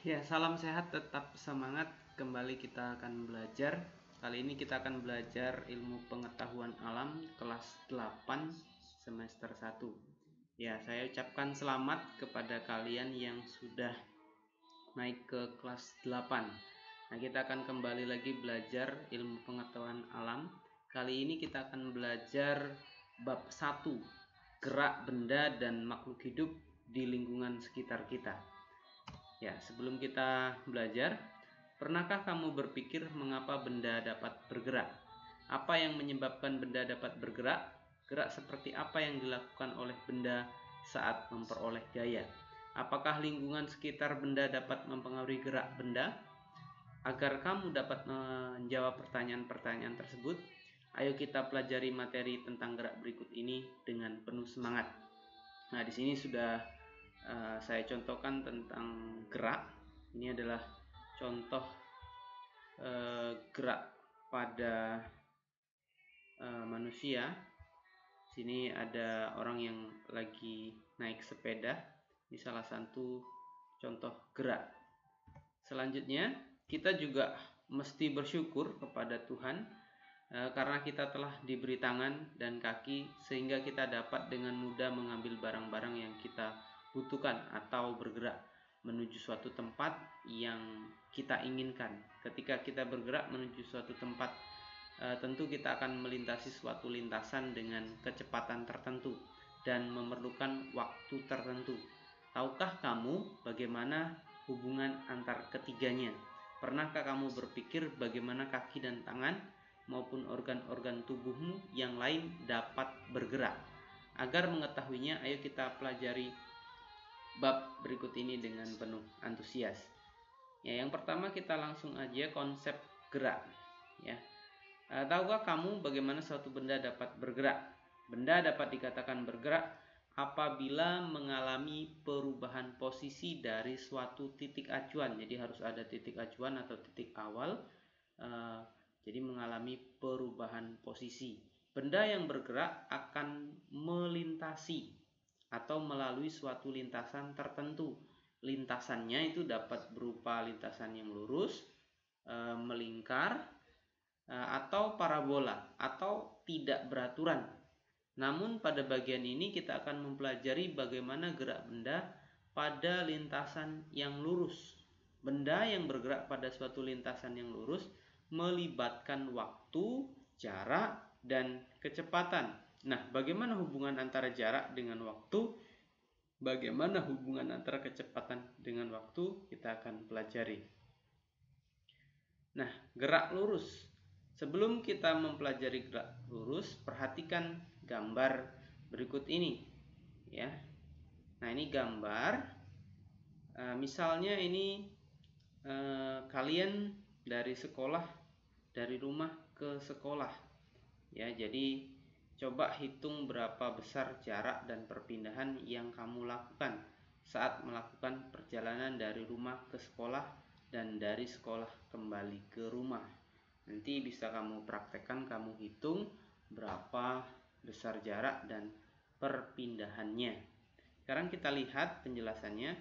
Ya, salam sehat, tetap semangat. Kembali kita akan belajar. Kali ini kita akan belajar ilmu pengetahuan alam kelas 8 semester 1. Ya, saya ucapkan selamat kepada kalian yang sudah naik ke kelas 8. Nah, kita akan kembali lagi belajar ilmu pengetahuan alam. Kali ini kita akan belajar bab 1, gerak benda dan makhluk hidup di lingkungan sekitar kita. Ya, sebelum kita belajar, pernahkah kamu berpikir mengapa benda dapat bergerak? Apa yang menyebabkan benda dapat bergerak? Gerak seperti apa yang dilakukan oleh benda saat memperoleh gaya? Apakah lingkungan sekitar benda dapat mempengaruhi gerak benda? Agar kamu dapat menjawab pertanyaan-pertanyaan tersebut, ayo kita pelajari materi tentang gerak berikut ini dengan penuh semangat. Nah, di sini sudah saya contohkan tentang gerak. Ini adalah contoh gerak pada manusia. Sini ada orang yang lagi naik sepeda. Ini salah satu contoh gerak. Selanjutnya, kita juga mesti bersyukur kepada Tuhan karena kita telah diberi tangan dan kaki sehingga kita dapat dengan mudah mengambil barang-barang yang kita butuhkan atau bergerak menuju suatu tempat yang kita inginkan. Ketika kita bergerak menuju suatu tempat, tentu kita akan melintasi suatu lintasan dengan kecepatan tertentu dan memerlukan waktu tertentu. Tahukah kamu bagaimana hubungan antar ketiganya? Pernahkah kamu berpikir bagaimana kaki dan tangan maupun organ-organ tubuhmu yang lain dapat bergerak? Agar mengetahuinya, ayo kita pelajari bab berikut ini dengan penuh antusias. Ya, yang pertama kita langsung aja konsep gerak. Ya, tahukah kamu bagaimana suatu benda dapat bergerak? Benda dapat dikatakan bergerak apabila mengalami perubahan posisi dari suatu titik acuan. Jadi harus ada titik acuan atau titik awal. Jadi mengalami perubahan posisi. Benda yang bergerak akan melintasi atau melalui suatu lintasan tertentu. Lintasannya itu dapat berupa lintasan yang lurus, melingkar, atau parabola, atau tidak beraturan. Namun pada bagian ini kita akan mempelajari bagaimana gerak benda pada lintasan yang lurus. Benda yang bergerak pada suatu lintasan yang lurus melibatkan waktu, jarak, dan kecepatan. Nah, bagaimana hubungan antara jarak dengan waktu? Bagaimana hubungan antara kecepatan dengan waktu? Kita akan pelajari. Nah, gerak lurus. Sebelum kita mempelajari gerak lurus, perhatikan gambar berikut ini. Ya. Nah, ini gambar. Misalnya ini kalian dari sekolah, dari rumah ke sekolah. Ya, jadi coba hitung berapa besar jarak dan perpindahan yang kamu lakukan saat melakukan perjalanan dari rumah ke sekolah dan dari sekolah kembali ke rumah. Nanti bisa kamu praktekkan, kamu hitung berapa besar jarak dan perpindahannya. Sekarang kita lihat penjelasannya.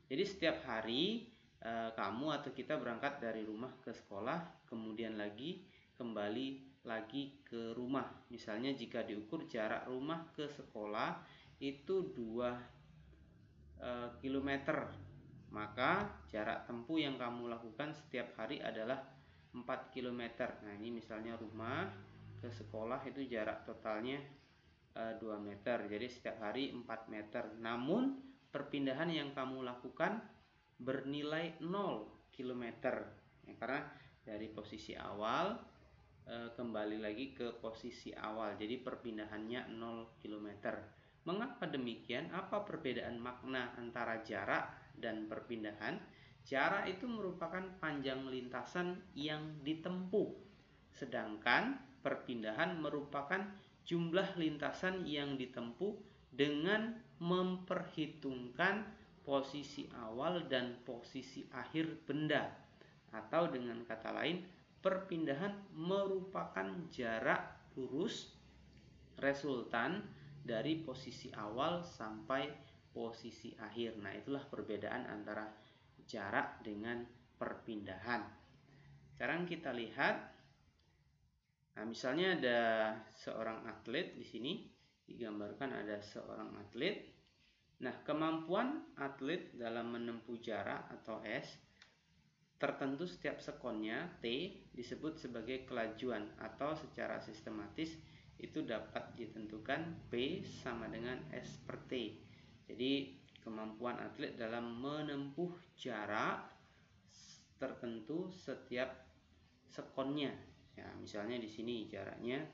Jadi setiap hari kamu atau kita berangkat dari rumah ke sekolah, kemudian lagi kembali lagi ke rumah. Misalnya jika diukur jarak rumah ke sekolah itu 2 km, maka jarak tempuh yang kamu lakukan setiap hari adalah 4 km. Nah, ini misalnya rumah ke sekolah itu jarak totalnya 2 meter. Jadi setiap hari 4 meter. Namun perpindahan yang kamu lakukan bernilai 0 km. Ya, karena dari posisi awal kembali lagi ke posisi awal. Jadi perpindahannya 0 km. Mengapa demikian? Apa perbedaan makna antara jarak dan perpindahan? Jarak itu merupakan panjang lintasan yang ditempuh. Sedangkan perpindahan merupakan jumlah lintasan yang ditempuh dengan memperhitungkan posisi awal dan posisi akhir benda. Atau dengan kata lain, perpindahan merupakan jarak lurus resultan dari posisi awal sampai posisi akhir. Nah, itulah perbedaan antara jarak dengan perpindahan. Sekarang kita lihat. Nah, misalnya ada seorang atlet di sini, digambarkan ada seorang atlet. Nah, kemampuan atlet dalam menempuh jarak atau S tertentu setiap sekonnya, T, disebut sebagai kelajuan, atau secara sistematis itu dapat ditentukan P sama dengan S per T. Jadi kemampuan atlet dalam menempuh jarak tertentu setiap sekonnya. Ya, misalnya di sini jaraknya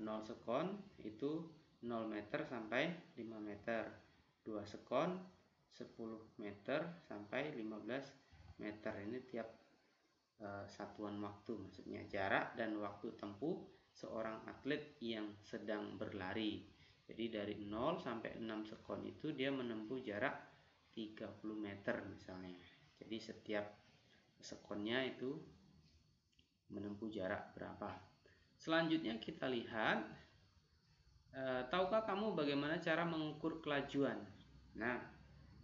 0 sekon itu 0 meter sampai 5 meter, 2 sekon 10 meter sampai 15 meter. Ini tiap satuan waktu, maksudnya jarak dan waktu tempuh seorang atlet yang sedang berlari. Jadi dari 0 sampai 6 sekon itu dia menempuh jarak 30 meter misalnya. Jadi setiap sekonnya itu menempuh jarak berapa. Selanjutnya kita lihat, tahukah kamu bagaimana cara mengukur kelajuan? Nah,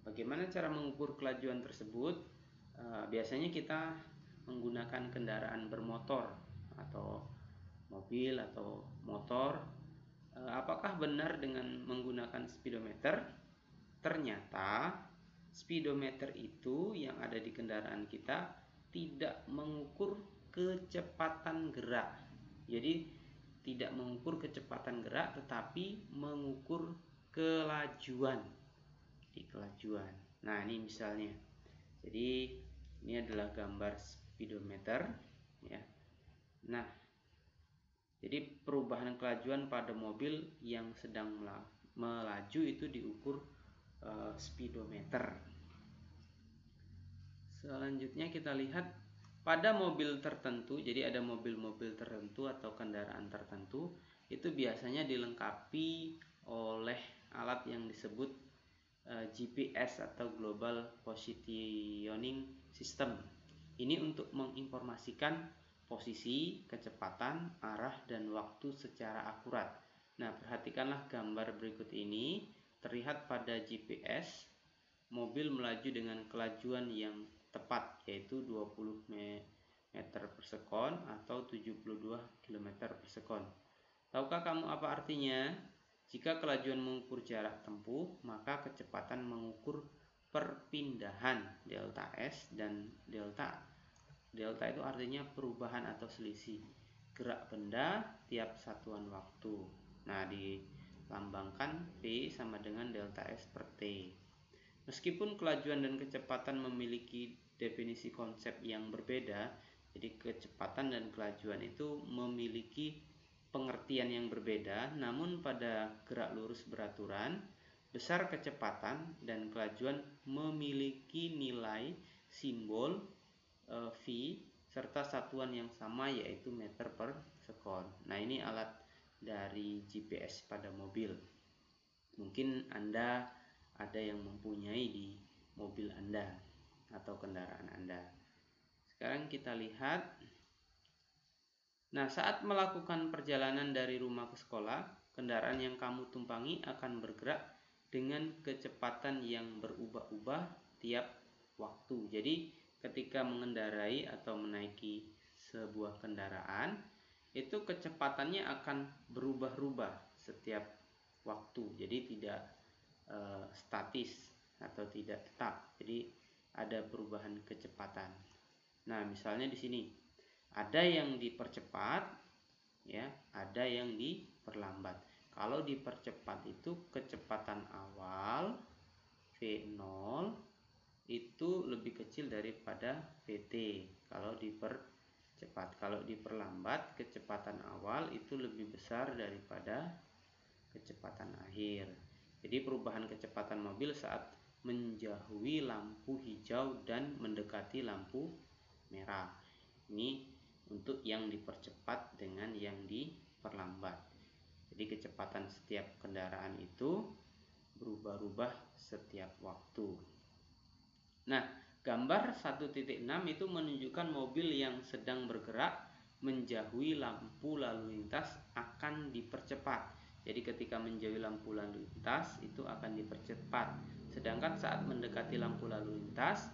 bagaimana cara mengukur kelajuan tersebut? Biasanya kita menggunakan kendaraan bermotor atau mobil atau motor. Apakah benar dengan menggunakan speedometer? Ternyata speedometer itu yang ada di kendaraan kita tidak mengukur kecepatan gerak. Jadi tidak mengukur kecepatan gerak, tetapi mengukur kelajuan. Di kelajuan. Nah, ini misalnya. Jadi ini adalah gambar speedometer, ya. Nah, jadi perubahan kelajuan pada mobil yang sedang melaju itu diukur speedometer. Selanjutnya kita lihat pada mobil tertentu, jadi ada mobil-mobil tertentu atau kendaraan tertentu, itu biasanya dilengkapi oleh alat yang disebut GPS atau Global Positioning System. Ini untuk menginformasikan posisi, kecepatan, arah, dan waktu secara akurat. Nah, perhatikanlah gambar berikut ini. Terlihat pada GPS, mobil melaju dengan kelajuan yang tepat, yaitu 20 meter per sekon atau 72 km per sekon. Tahukah kamu apa artinya? Jika kelajuan mengukur jarak tempuh, maka kecepatan mengukur perpindahan delta S dan delta. Delta itu artinya perubahan atau selisih gerak benda tiap satuan waktu. Nah, dilambangkan P sama dengan delta S per T. Meskipun kelajuan dan kecepatan memiliki definisi konsep yang berbeda, jadi kecepatan dan kelajuan itu memiliki pengertian yang berbeda, namun pada gerak lurus beraturan, besar kecepatan dan kelajuan memiliki nilai simbol V serta satuan yang sama, yaitu meter per sekon. Nah, ini alat dari GPS pada mobil. Mungkin Anda ada yang mempunyai di mobil Anda atau kendaraan Anda. Sekarang kita lihat. Nah, saat melakukan perjalanan dari rumah ke sekolah, kendaraan yang kamu tumpangi akan bergerak dengan kecepatan yang berubah-ubah tiap waktu. Jadi, ketika mengendarai atau menaiki sebuah kendaraan, itu kecepatannya akan berubah-ubah setiap waktu. Jadi tidak statis atau tidak tetap. Jadi ada perubahan kecepatan. Nah, misalnya di sini ada yang dipercepat, ya, ada yang diperlambat. Kalau dipercepat itu kecepatan awal V0 itu lebih kecil daripada VT. Kalau dipercepat, kalau diperlambat kecepatan awal itu lebih besar daripada kecepatan akhir. Jadi perubahan kecepatan mobil saat menjauhi lampu hijau dan mendekati lampu merah. Ini untuk yang dipercepat dengan yang diperlambat. Jadi kecepatan setiap kendaraan itu berubah-ubah setiap waktu. Nah, gambar 1.6 itu menunjukkan mobil yang sedang bergerak menjauhi lampu lalu lintas akan dipercepat. Jadi ketika menjauhi lampu lalu lintas itu akan dipercepat. Sedangkan saat mendekati lampu lalu lintas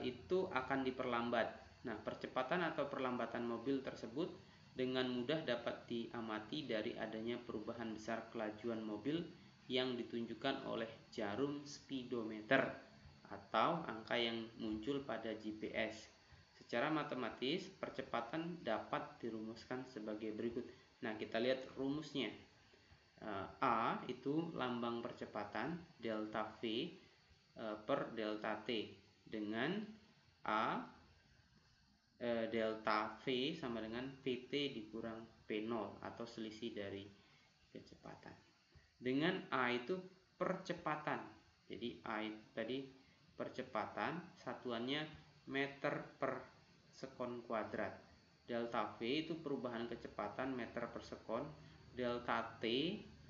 itu akan diperlambat. Nah, percepatan atau perlambatan mobil tersebut dengan mudah dapat diamati dari adanya perubahan besar kelajuan mobil yang ditunjukkan oleh jarum speedometer atau angka yang muncul pada GPS. Secara matematis, percepatan dapat dirumuskan sebagai berikut. Nah, kita lihat rumusnya. A itu lambang percepatan delta V per delta T, dengan A delta V sama dengan Vt dikurang P0 atau selisih dari kecepatan. Dengan A itu percepatan. Jadi A itu tadi percepatan, satuannya meter per sekon kuadrat. Delta V itu perubahan kecepatan meter per sekon. Delta T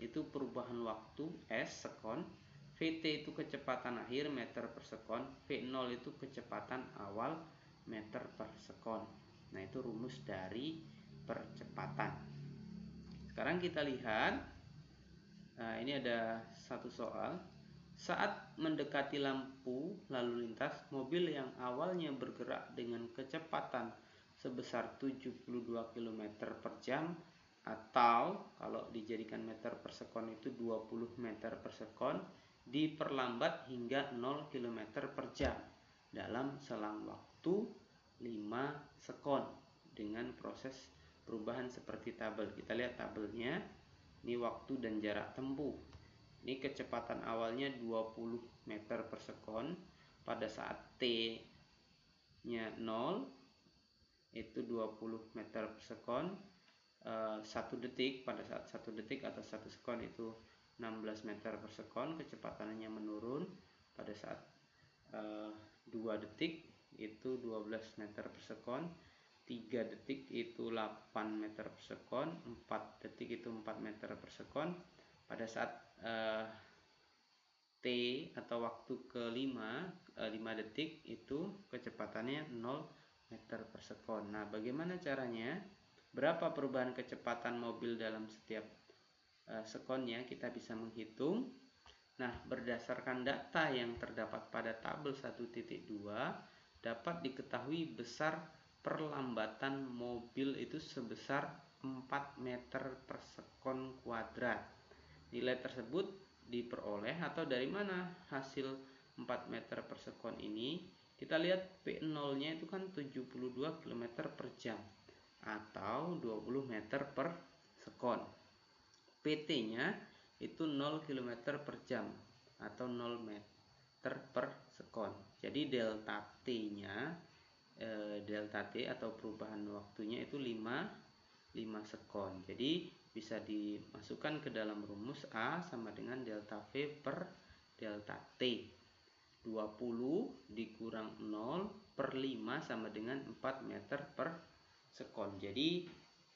itu perubahan waktu S sekon. Vt itu kecepatan akhir meter per sekon. V0 itu kecepatan awal meter per sekon. Nah, itu rumus dari percepatan. Sekarang kita lihat, nah ini ada satu soal. Saat mendekati lampu lalu lintas, mobil yang awalnya bergerak dengan kecepatan sebesar 72 km per jam, atau kalau dijadikan meter per sekon itu 20 meter per sekon, diperlambat hingga 0 km per jam dalam selang waktu 5 sekon dengan proses perubahan seperti tabel. Kita lihat tabelnya. Ini waktu dan jarak tempuh. Ini kecepatan awalnya 20 meter per sekon. Pada saat T-nya 0 itu 20 meter per sekon. 1 detik, pada saat 1 detik atau 1 sekon itu 16 meter per sekon, kecepatannya menurun. Pada saat 2 detik itu 12 meter per sekon, 3 detik itu 8 meter per sekon, 4 detik itu 4 meter per sekon. Pada saat T atau waktu ke-5, 5 detik itu kecepatannya 0 meter per sekon. Nah, bagaimana caranya? Berapa perubahan kecepatan mobil dalam setiap sekonnya? Kita bisa menghitung. Nah, berdasarkan data yang terdapat pada tabel 1.2, dapat diketahui besar perlambatan mobil itu sebesar 4 meter per sekon kuadrat. Nilai tersebut diperoleh atau dari mana hasil 4 meter per sekon ini? Kita lihat P0-nya itu kan 72 km per jam atau 20 meter per sekon. PT-nya itu 0 km per jam atau 0 meter per sekon. Jadi delta T-nya delta T atau perubahan waktunya itu 5 sekon. Jadi bisa dimasukkan ke dalam rumus A sama dengan delta V per delta T. 20 dikurang 0 per 5 sama dengan 4 meter per sekon. Jadi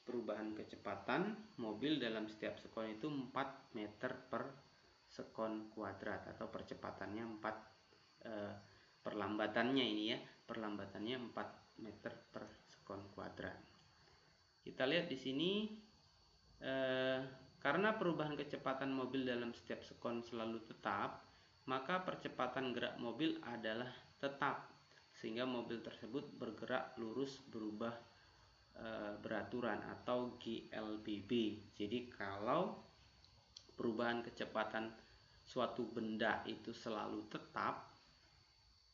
perubahan kecepatan mobil dalam setiap sekon itu 4 meter per sekon kuadrat, atau percepatannya 4 perlambatannya ini ya, perlambatannya 4 meter per sekon kuadrat. Kita lihat di sini, karena perubahan kecepatan mobil dalam setiap sekon selalu tetap, maka percepatan gerak mobil adalah tetap, sehingga mobil tersebut bergerak lurus berubah beraturan atau GLBB. Jadi kalau perubahan kecepatan suatu benda itu selalu tetap,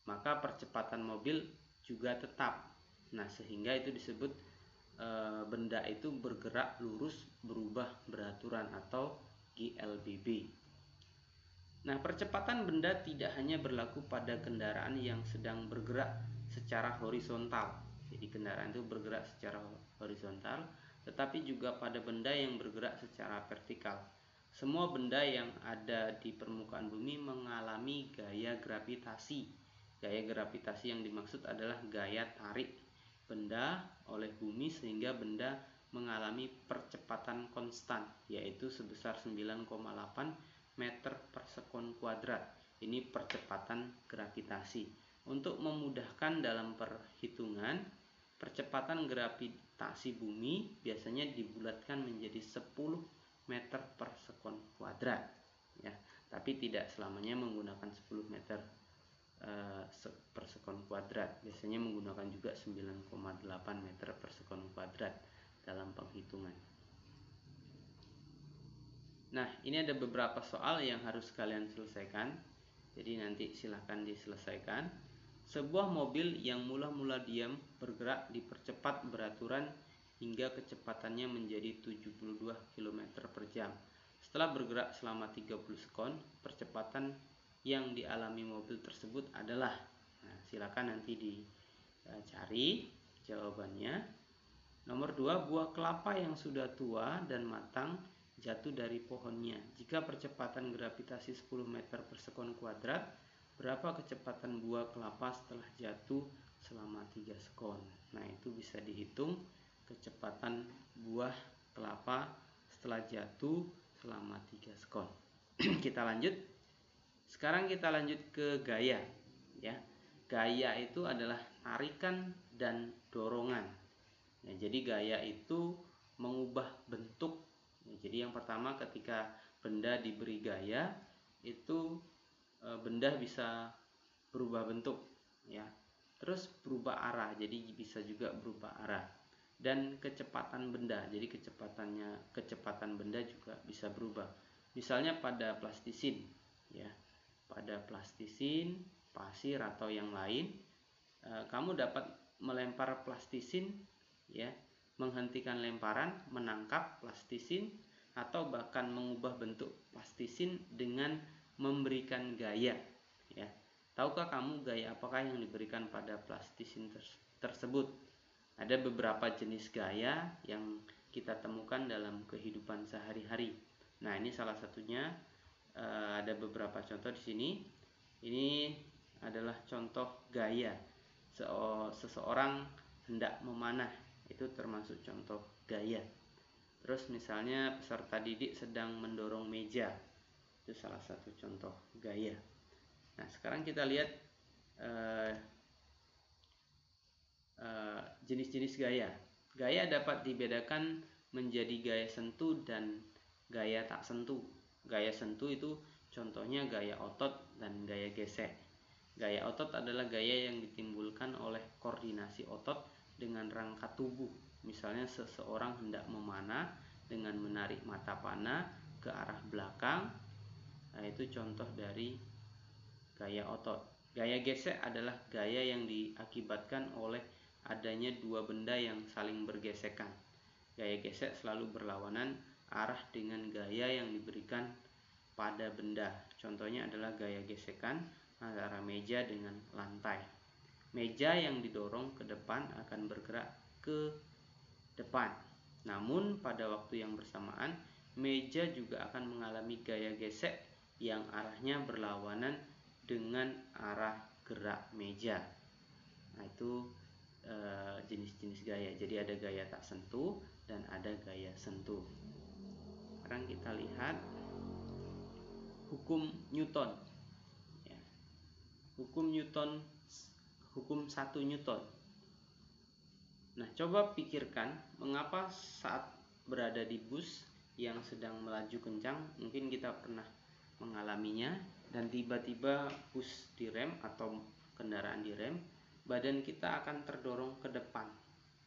maka percepatan mobil juga tetap. Nah, sehingga itu disebut benda itu bergerak lurus berubah beraturan atau GLBB. Nah, percepatan benda tidak hanya berlaku pada kendaraan yang sedang bergerak secara horizontal. Jadi kendaraan itu bergerak secara horizontal, tetapi juga pada benda yang bergerak secara vertikal. Semua benda yang ada di permukaan bumi mengalami gaya gravitasi. Gaya gravitasi yang dimaksud adalah gaya tarik benda oleh bumi sehingga benda mengalami percepatan konstan, yaitu sebesar 9,8 meter per sekon kuadrat. Ini percepatan gravitasi. Untuk memudahkan dalam perhitungan, percepatan gravitasi bumi biasanya dibulatkan menjadi 10 meter per sekon kuadrat ya, tapi tidak selamanya menggunakan 10 meter per sekon kuadrat. Biasanya menggunakan juga 9,8 meter per sekon kuadrat dalam penghitungan. Nah, ini ada beberapa soal yang harus kalian selesaikan. Jadi nanti silahkan diselesaikan. Sebuah mobil yang mula-mula diam bergerak dipercepat beraturan hingga kecepatannya menjadi 72 km per jam. Setelah bergerak selama 30 sekon, percepatan yang dialami mobil tersebut adalah. Nah, silakan nanti dicari jawabannya. Nomor 2, buah kelapa yang sudah tua dan matang jatuh dari pohonnya. Jika percepatan gravitasi 10 meter per sekon kuadrat, berapa kecepatan buah kelapa setelah jatuh selama 3 sekon? Nah, itu bisa dihitung kecepatan buah kelapa setelah jatuh selama 3 sekon. Kita lanjut. Sekarang kita lanjut ke gaya, ya. Gaya itu adalah tarikan dan dorongan. Ya, jadi gaya itu mengubah bentuk. Ya, jadi yang pertama, ketika benda diberi gaya, itu benda bisa berubah bentuk, ya. Terus berubah arah, jadi bisa juga berubah arah. Dan kecepatan benda, jadi kecepatan benda juga bisa berubah. Misalnya pada plastisin, ya. Pada plastisin, pasir atau yang lain, kamu dapat melempar plastisin, ya, menghentikan lemparan, menangkap plastisin, atau bahkan mengubah bentuk plastisin dengan memberikan gaya, ya. Tahukah kamu gaya apakah yang diberikan pada plastisin tersebut? Ada beberapa jenis gaya yang kita temukan dalam kehidupan sehari-hari. Nah, ini salah satunya. Ada beberapa contoh di sini. Ini adalah contoh gaya. Seseorang hendak memanah, itu termasuk contoh gaya. Terus misalnya peserta didik sedang mendorong meja, itu salah satu contoh gaya. Nah, sekarang kita lihat jenis-jenis gaya. Gaya dapat dibedakan menjadi gaya sentuh dan gaya tak sentuh. Gaya sentuh itu contohnya gaya otot dan gaya gesek. Gaya otot adalah gaya yang ditimbulkan oleh koordinasi otot dengan rangka tubuh. Misalnya seseorang hendak memanah dengan menarik mata panah ke arah belakang. Nah, itu contoh dari gaya otot. Gaya gesek adalah gaya yang diakibatkan oleh adanya dua benda yang saling bergesekan. Gaya gesek selalu berlawanan arah dengan gaya yang diberikan pada benda. Contohnya adalah gaya gesekan antara meja dengan lantai. Meja yang didorong ke depan akan bergerak ke depan. Namun pada waktu yang bersamaan, meja juga akan mengalami gaya gesek yang arahnya berlawanan dengan arah gerak meja. Nah, itu jenis-jenis gaya. Jadi ada gaya tak sentuh dan ada gaya sentuh. Sekarang kita lihat hukum Newton, ya. Hukum 1 Newton. Nah, coba pikirkan mengapa saat berada di bus yang sedang melaju kencang, mungkin kita pernah mengalaminya, dan tiba-tiba bus direm atau kendaraan direm, badan kita akan terdorong ke depan.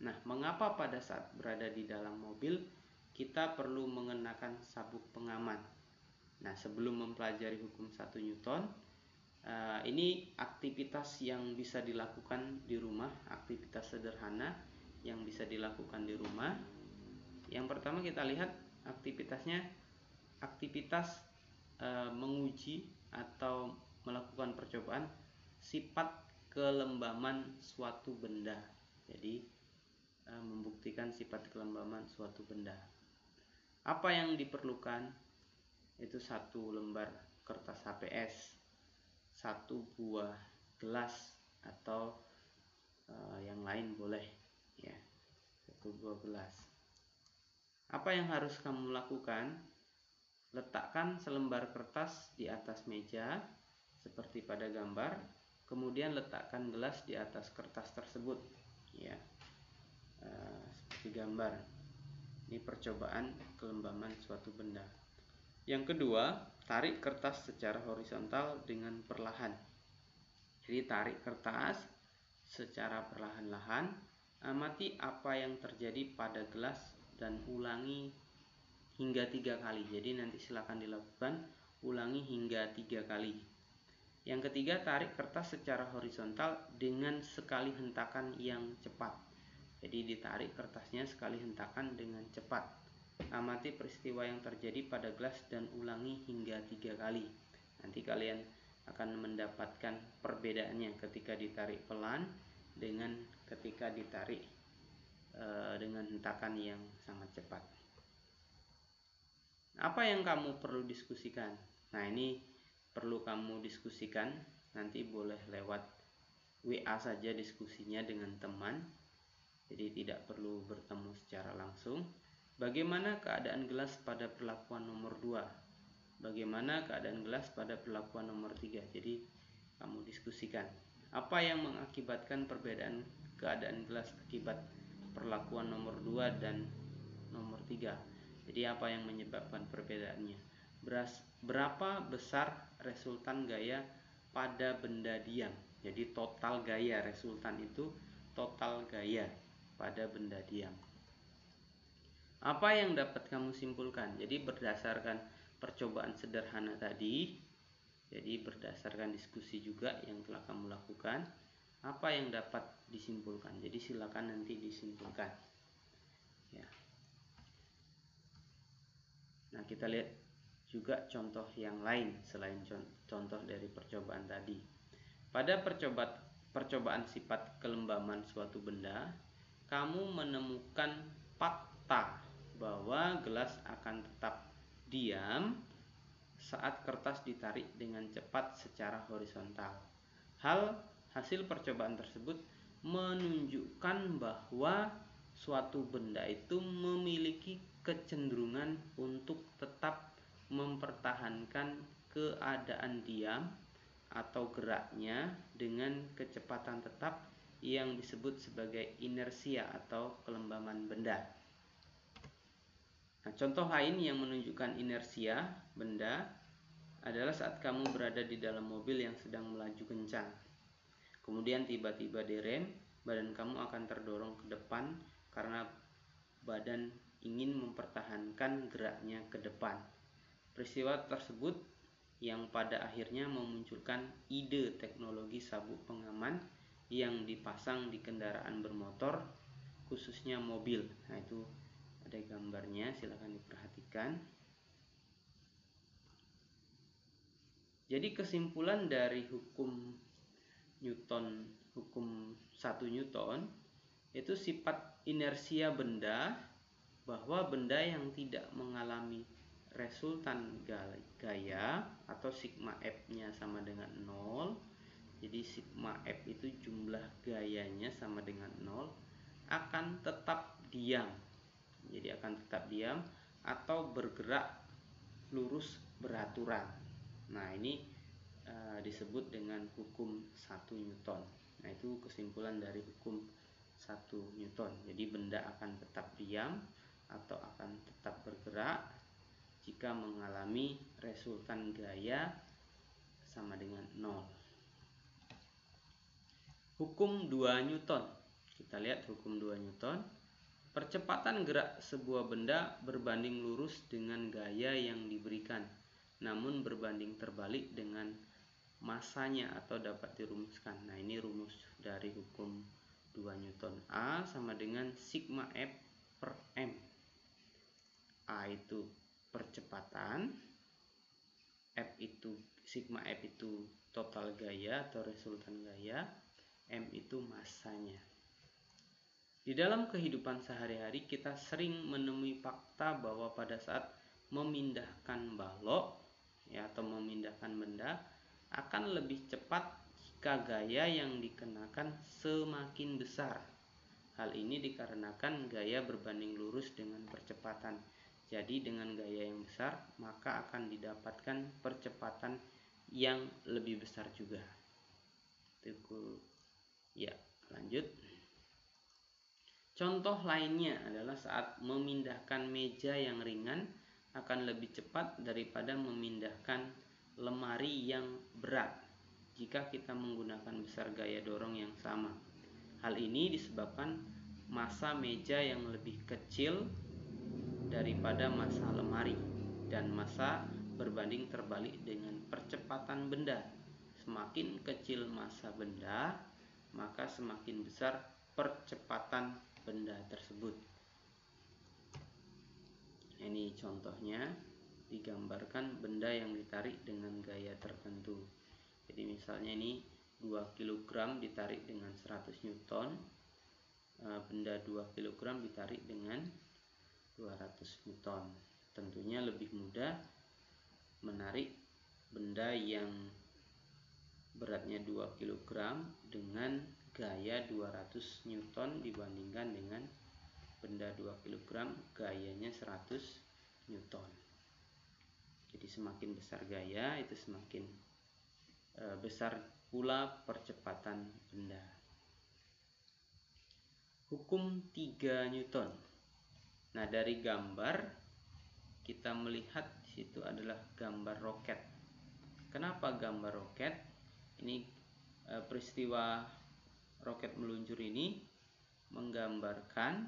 Nah, mengapa pada saat berada di dalam mobil kita perlu mengenakan sabuk pengaman? Nah, sebelum mempelajari hukum 1 Newton, ini aktivitas yang bisa dilakukan di rumah, aktivitas sederhana yang bisa dilakukan di rumah. Yang pertama kita lihat aktivitasnya, aktivitas menguji atau melakukan percobaan sifat kelembaman suatu benda. Jadi membuktikan sifat kelembaman suatu benda. Apa yang diperlukan? Itu 1 lembar kertas HPS, 1 buah gelas atau yang lain boleh, ya, 1 buah gelas. Apa yang harus kamu lakukan? Letakkan selembar kertas di atas meja seperti pada gambar, kemudian letakkan gelas di atas kertas tersebut, ya, seperti gambar. Ini percobaan kelembaman suatu benda. Yang kedua, tarik kertas secara horizontal dengan perlahan. Jadi tarik kertas secara perlahan-lahan, amati apa yang terjadi pada gelas dan ulangi hingga 3 kali. Jadi nanti silakan dilakukan, ulangi hingga 3 kali. Yang ketiga, tarik kertas secara horizontal dengan sekali hentakan yang cepat. Jadi ditarik kertasnya sekali hentakan dengan cepat. Amati peristiwa yang terjadi pada gelas dan ulangi hingga 3 kali. Nanti kalian akan mendapatkan perbedaannya ketika ditarik pelan dengan ketika ditarik dengan hentakan yang sangat cepat. Apa yang kamu perlu diskusikan? Nah, ini perlu kamu diskusikan. Nanti boleh lewat WA saja diskusinya dengan teman. Jadi tidak perlu bertemu secara langsung. Bagaimana keadaan gelas pada perlakuan nomor 2? Bagaimana keadaan gelas pada perlakuan nomor 3? Jadi kamu diskusikan. Apa yang mengakibatkan perbedaan keadaan gelas akibat perlakuan nomor 2 dan nomor 3? Jadi apa yang menyebabkan perbedaannya? Berapa besar resultan gaya pada benda diam? Jadi total gaya, resultan itu total gaya pada benda diam. Apa yang dapat kamu simpulkan? Jadi berdasarkan percobaan sederhana tadi, jadi berdasarkan diskusi juga yang telah kamu lakukan, apa yang dapat disimpulkan? Jadi silakan nanti disimpulkan. Ya. Nah, kita lihat juga contoh yang lain selain contoh dari percobaan tadi. Pada percobaan sifat kelembaman suatu benda, kamu menemukan fakta bahwa gelas akan tetap diam saat kertas ditarik dengan cepat secara horizontal. Hasil percobaan tersebut menunjukkan bahwa suatu benda itu memiliki kecenderungan untuk tetap mempertahankan keadaan diam atau geraknya dengan kecepatan tetap yang disebut sebagai inersia atau kelembaman benda. Nah, contoh lain yang menunjukkan inersia benda adalah saat kamu berada di dalam mobil yang sedang melaju kencang. Kemudian tiba-tiba direm, badan kamu akan terdorong ke depan karena badan ingin mempertahankan geraknya ke depan. Peristiwa tersebut yang pada akhirnya memunculkan ide teknologi sabuk pengaman yang dipasang di kendaraan bermotor, khususnya mobil. Nah, itu ada gambarnya, silakan diperhatikan. Jadi kesimpulan dari hukum Newton, hukum 1 Newton, itu sifat inersia benda, bahwa benda yang tidak mengalami resultan gaya atau sigma F-nya sama dengan 0. Jadi sigma F itu jumlah gayanya sama dengan 0, akan tetap diam. Jadi akan tetap diam atau bergerak lurus beraturan. Nah, ini disebut dengan hukum 1 Newton. Nah, itu kesimpulan dari hukum 1 Newton. Jadi benda akan tetap diam atau akan tetap bergerak jika mengalami resultan gaya sama dengan 0. Hukum 2 Newton. Kita lihat hukum 2 Newton. Percepatan gerak sebuah benda berbanding lurus dengan gaya yang diberikan, namun berbanding terbalik dengan masanya atau dapat dirumuskan. Nah, ini rumus dari hukum 2 Newton. A sama dengan sigma F per M. A itu percepatan, F itu sigma F itu total gaya atau resultan gaya, M itu masanya. Di dalam kehidupan sehari-hari kita sering menemui fakta bahwa pada saat memindahkan balok atau memindahkan benda akan lebih cepat jika gaya yang dikenakan semakin besar. Hal ini dikarenakan gaya berbanding lurus dengan percepatan. Jadi dengan gaya yang besar maka akan didapatkan percepatan yang lebih besar juga. Ya, lanjut. Contoh lainnya adalah saat memindahkan meja yang ringan akan lebih cepat daripada memindahkan lemari yang berat. jika kita menggunakan besar gaya dorong yang sama. Hal ini disebabkan massa meja yang lebih kecil daripada massa lemari, dan massa berbanding terbalik dengan percepatan benda. Semakin kecil massa benda, maka semakin besar percepatan benda tersebut. Ini contohnya, digambarkan benda yang ditarik dengan gaya tertentu. Jadi misalnya ini 2 kg ditarik dengan 100 Newton, benda 2 kg ditarik dengan 200 Newton. Tentunya lebih mudah menarik benda yang beratnya 2 kg dengan gaya 200 Newton dibandingkan dengan benda 2 kg gayanya 100 Newton. Jadi semakin besar gaya, itu semakin besar pula percepatan benda. Hukum 3 Newton. Nah, dari gambar kita melihat di situ adalah gambar roket. Kenapa gambar roket? Ini peristiwa roket meluncur ini menggambarkan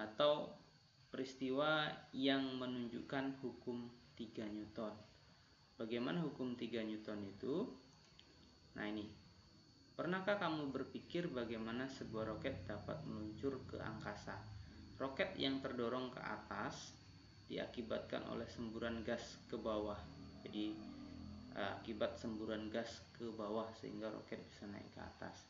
atau peristiwa yang menunjukkan hukum 3 Newton. Bagaimana hukum 3 Newton itu? Nah, ini. Pernahkah kamu berpikir bagaimana sebuah roket dapat meluncur ke angkasa? Roket yang terdorong ke atas diakibatkan oleh semburan gas ke bawah. Jadi akibat semburan gas ke bawah sehingga roket bisa naik ke atas.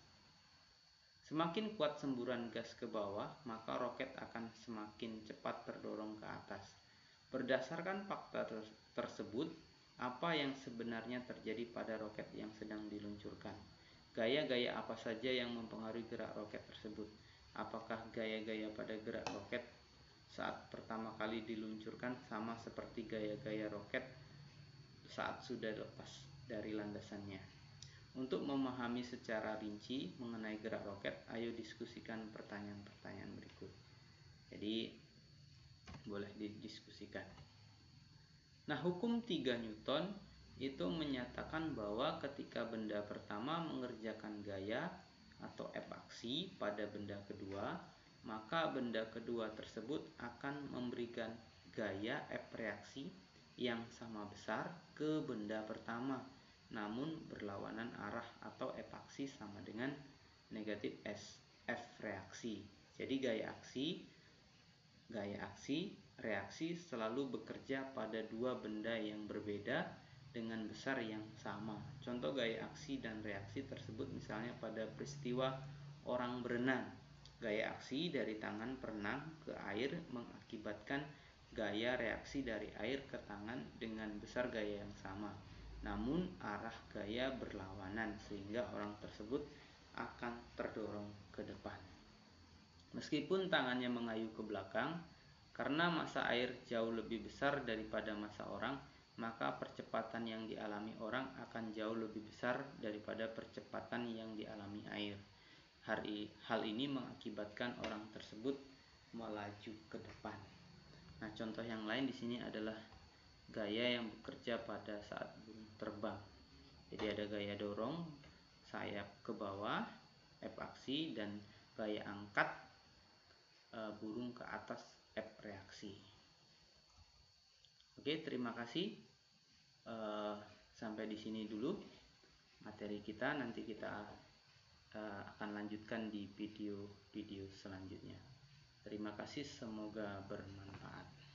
Semakin kuat semburan gas ke bawah, maka roket akan semakin cepat terdorong ke atas. Berdasarkan fakta tersebut, apa yang sebenarnya terjadi pada roket yang sedang diluncurkan? Gaya-gaya apa saja yang mempengaruhi gerak roket tersebut? Apakah gaya-gaya pada gerak roket saat pertama kali diluncurkan sama seperti gaya-gaya roket saat sudah lepas dari landasannya? Untuk memahami secara rinci mengenai gerak roket, ayo diskusikan pertanyaan-pertanyaan berikut. Jadi boleh didiskusikan. Nah, hukum 3 Newton itu menyatakan bahwa ketika benda pertama mengerjakan gaya atau F aksi pada benda kedua, maka benda kedua tersebut akan memberikan gaya F reaksi yang sama besar ke benda pertama, namun berlawanan arah, atau F aksi sama dengan negatif F reaksi. Jadi gaya aksi, reaksi selalu bekerja pada dua benda yang berbeda dengan besar yang sama. Contoh gaya aksi dan reaksi tersebut misalnya pada peristiwa orang berenang. Gaya aksi dari tangan perenang ke air mengakibatkan gaya reaksi dari air ke tangan dengan besar gaya yang sama, namun arah gaya berlawanan sehingga orang tersebut akan terdorong ke depan. Meskipun tangannya mengayuh ke belakang, karena massa air jauh lebih besar daripada massa orang, maka percepatan yang dialami orang akan jauh lebih besar daripada percepatan yang dialami air. Hal ini mengakibatkan orang tersebut melaju ke depan. Nah, contoh yang lain di sini adalah gaya yang bekerja pada saat burung terbang. Jadi ada gaya dorong sayap ke bawah, F aksi, dan gaya angkat burung ke atas, F reaksi. Oke, terima kasih. Sampai di sini dulu materi kita. Nanti kita akan lanjutkan di video selanjutnya. Terima kasih, semoga bermanfaat.